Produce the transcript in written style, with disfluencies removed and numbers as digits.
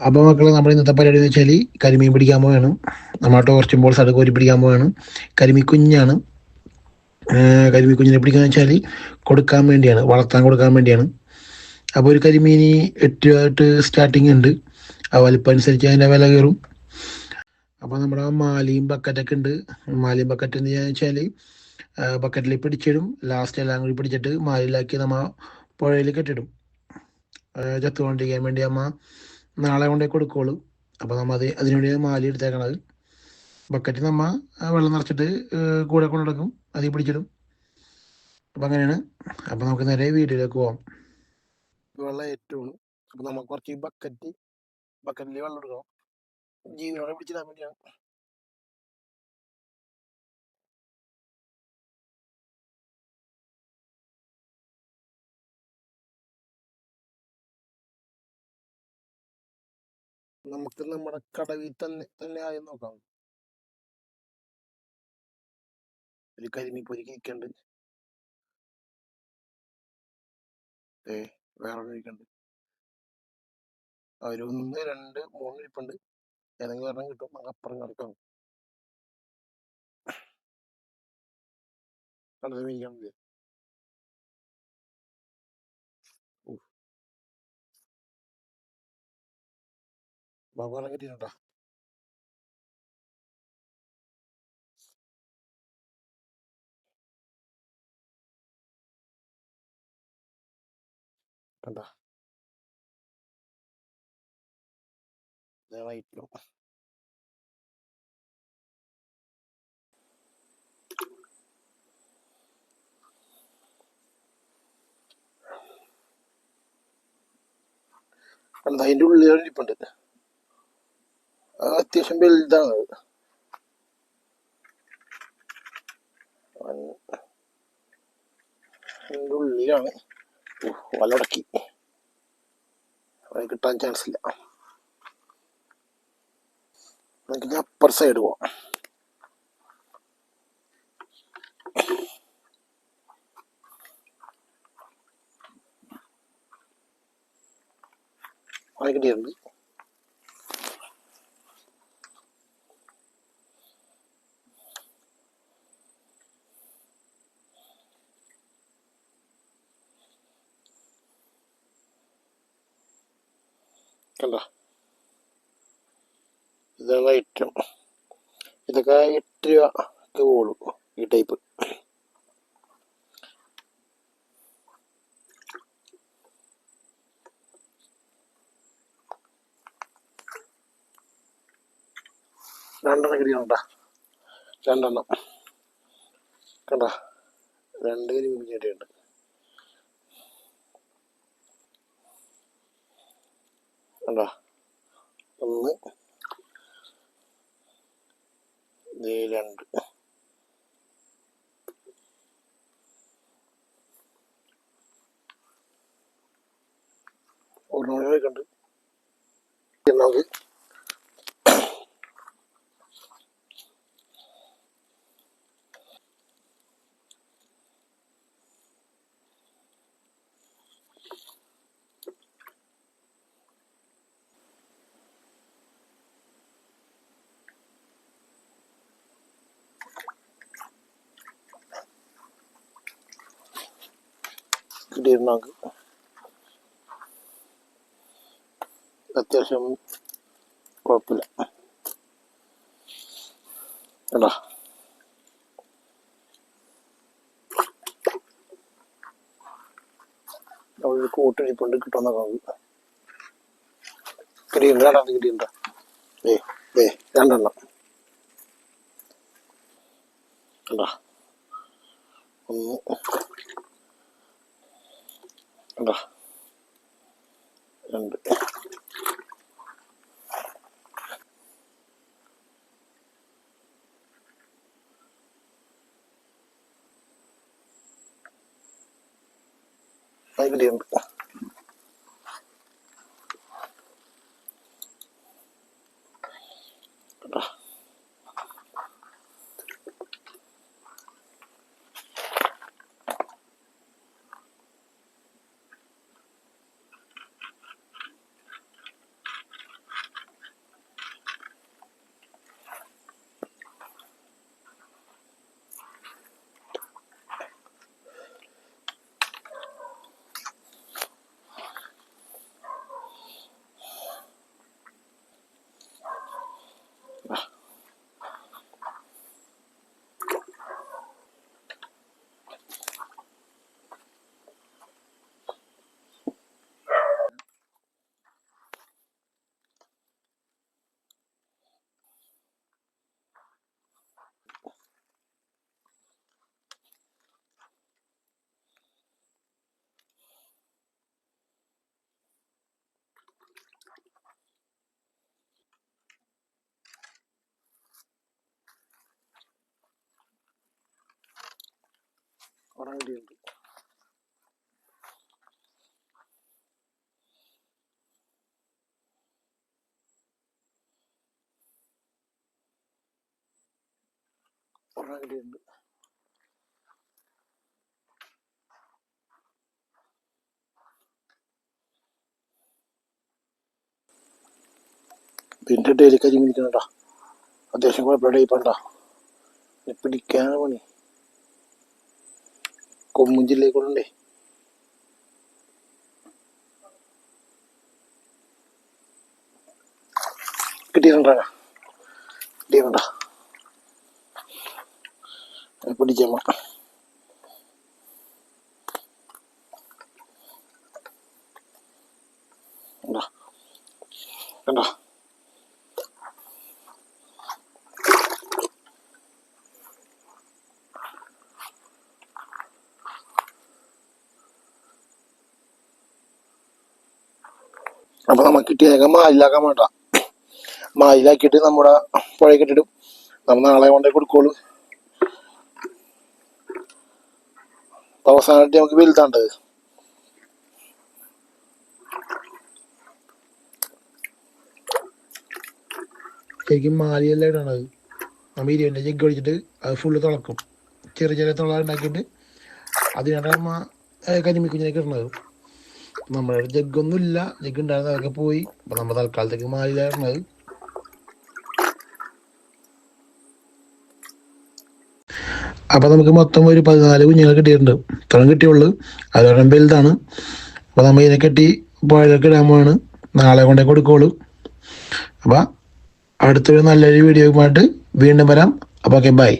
അപ്പോൾ മക്കളെ നമ്മുടെ ഇന്നത്തെ പരിപാടി എന്ന് വെച്ചാൽ കരിമീൻ പിടിക്കാൻ പോവുകയാണ്. നമ്മുടെ ടോർച്ചും ബോൾസ് അടുത്ത് കോരി പിടിക്കാൻ പോവുകയാണ്. കരിമീൻ കുഞ്ഞാണ്. കരിമീൻ കുഞ്ഞിനെ പിടിക്കാന്ന് വെച്ചാൽ കൊടുക്കാൻ വേണ്ടിയാണ്, വളർത്താൻ കൊടുക്കാൻ വേണ്ടിയാണ്. അപ്പോൾ ഒരു കരിമീന് 8 രൂപ സ്റ്റാർട്ടിങ് ഉണ്ട്. ആ വലിപ്പം അനുസരിച്ച് അതിൻ്റെ വില കയറും. അപ്പോൾ നമ്മുടെ മാലിയും ബക്കറ്റൊക്കെ ഉണ്ട്. മാലിയും ബക്കറ്റ് എന്ന് വെച്ചാൽ ബക്കറ്റിൽ പിടിച്ചിടും. ലാസ്റ്റ് എല്ലാം കൂടി പിടിച്ചിട്ട് മാലിയിലാക്കി നമ്മൾ പുഴയിൽ കെട്ടിടും. ചത്തുകൊണ്ടിരിക്കാൻ വേണ്ടി അമ്മ നാളെ കൊണ്ടേ കൊടുക്കുള്ളൂ. അപ്പോൾ നമ്മൾ അതിനുവേണ്ടി മാലി എടുത്തേക്കണത്. ബക്കറ്റ് നമ്മ വെള്ളം നിറച്ചിട്ട് കൂടെ കൊണ്ടു നടക്കും, അതിൽ പിടിച്ചിടും. അപ്പം അങ്ങനെയാണ്. അപ്പം നമുക്ക് നേരെ വീഡിയോയിലേക്ക് പോവാം. വെള്ളം ഏറ്റവും അപ്പം നമ്മൾ കുറച്ച് ബക്കറ്റിൽ വെള്ളം എടുക്കണം. ജീവനോടെ പിടിച്ചിടാൻ വേണ്ടിയാണ്. നമുക്ക് നമ്മുടെ കടവിൽ തന്നെ ആയി നോക്കാം. ഒരു കരിമീൻ പൊരിക്ക് ഇരിക്കണ്ട്. വേറെ ഇരിക്കണ്ട്. ഒരു 1 2 3 ഇരിപ്പുണ്ട്. ഏതെങ്കിലും ഒരെണ്ണം കിട്ടും, അപ്പുറം കിടക്കാം. കടലിൽ മേടിക്കാൻ മതി. വെള്ളം കിട്ടിയിട്ടുണ്ടോ? കണ്ട വൈറ്റിലും കണ്ട അതിൻ്റെ ഉള്ളിൽ ഇരിപ്പുണ്ട്. അത്യാവശ്യം വലുതാണ്. അതിൻ്റെ ഉള്ളിലാണ്. വലടക്കി അത് കിട്ടാൻ ചാൻസ് ഇല്ല. നമുക്ക് അപ്പർ സൈഡ് പോവാം. അത് കിട്ടിയിട്ടുണ്ട്. കണ്ട ഇതാണ് ഐറ്റം. ഇതൊക്കെ 8 രൂപ പോളൂ ഈ ടൈപ്പ്. രണ്ടെണ്ണം കിട്ടിയുണ്ട. രണ്ടെണ്ണം കണ്ട 2 കരിമീൻ കിട്ടിയിട്ടുണ്ട്. കണ്ട 1 2 ഒരെണ്ണം കണ്ട് നമുക്ക് കിട്ടിയിരുന്നു. അത്യാവശ്യം കുഴപ്പമില്ല. കേട്ടോ അവിടെ കൂട്ടിരിപ്പുണ്ട്. കിട്ടുമെന്നൊക്കെ നമുക്ക് കിട്ടിയിട്ടുണ്ട്. രണ്ടാമത് കിട്ടിയിട്ടുണ്ട്. രണ്ടെണ്ണം കേട്ടോ. 1 കേട്ടോ 2 അത് കിട്ടിയിട്ടുണ്ട്. കേട്ടോ കിട്ടിയിട്ടുണ്ട്. കിട്ടിയിട്ടുണ്ട്. പിന്നെ ഡെയിലി കരിമീൻ ഇരിക്കണ അത്യാവശ്യം കുഴപ്പമില്ല. ടൈപ്പണ്ട പിടിക്കാനാണ് പണി. കൊമ്മൻ ജില്ലയിൽക്കൂടെ കിട്ടിയിട്ടുണ്ടാ പിടിക്കാൻ കണ്ടോ. അപ്പൊ നമുക്ക് കിട്ടിയ മാലിലാക്കാൻ വേണ്ട, മാലിലാക്കിയിട്ട് നമ്മുടെ പുഴയിൽ കെട്ടിടും. നമ്മൾ നാളെ കൊണ്ടേ കൊടുക്കുള്ളൂ. അവസാനമായിട്ട് നമുക്ക് വലുതാണ്ടത്. ശരിക്കും മാലിയെല്ലാം ഇടണത്. നമ്മൾ 20 ജഗ് ഒഴിച്ചിട്ട് അത് ഫുള്ള് തിളക്കും. ചെറിയ ചെറിയ തുള ഉണ്ടാക്കിയിട്ട് അതിനാണ് കരിമീക്കുഞ്ഞിനൊക്കെ ഇടുന്നത്. നമ്മുടെ ജഗ്ഗൊന്നും ഇല്ല, ജഗ് ഉണ്ടായിരുന്നത് അതൊക്കെ പോയി. അപ്പം നമ്മൾ തൽക്കാലത്തേക്ക് മാലിയിലായിരുന്നത്. അപ്പം നമുക്ക് മൊത്തം ഒരു 14 കുഞ്ഞുങ്ങൾ കിട്ടിയിട്ടുണ്ട്. ഇത്രയും കിട്ടിയുള്ളൂ. അതിലൊരെണ്ണം വലുതാണ്. അപ്പോൾ നമ്മൾ ഇതിനെ കെട്ടി പുഴയിലൊക്കെ ഇടാൻ പോവാണ്. നാളെ കൊണ്ടേ കൊടുക്കുള്ളൂ. അപ്പം അടുത്തൊരു നല്ലൊരു വീഡിയോയുമായിട്ട് വീണ്ടും വരാം. അപ്പോൾ ഓക്കെ, ബൈ.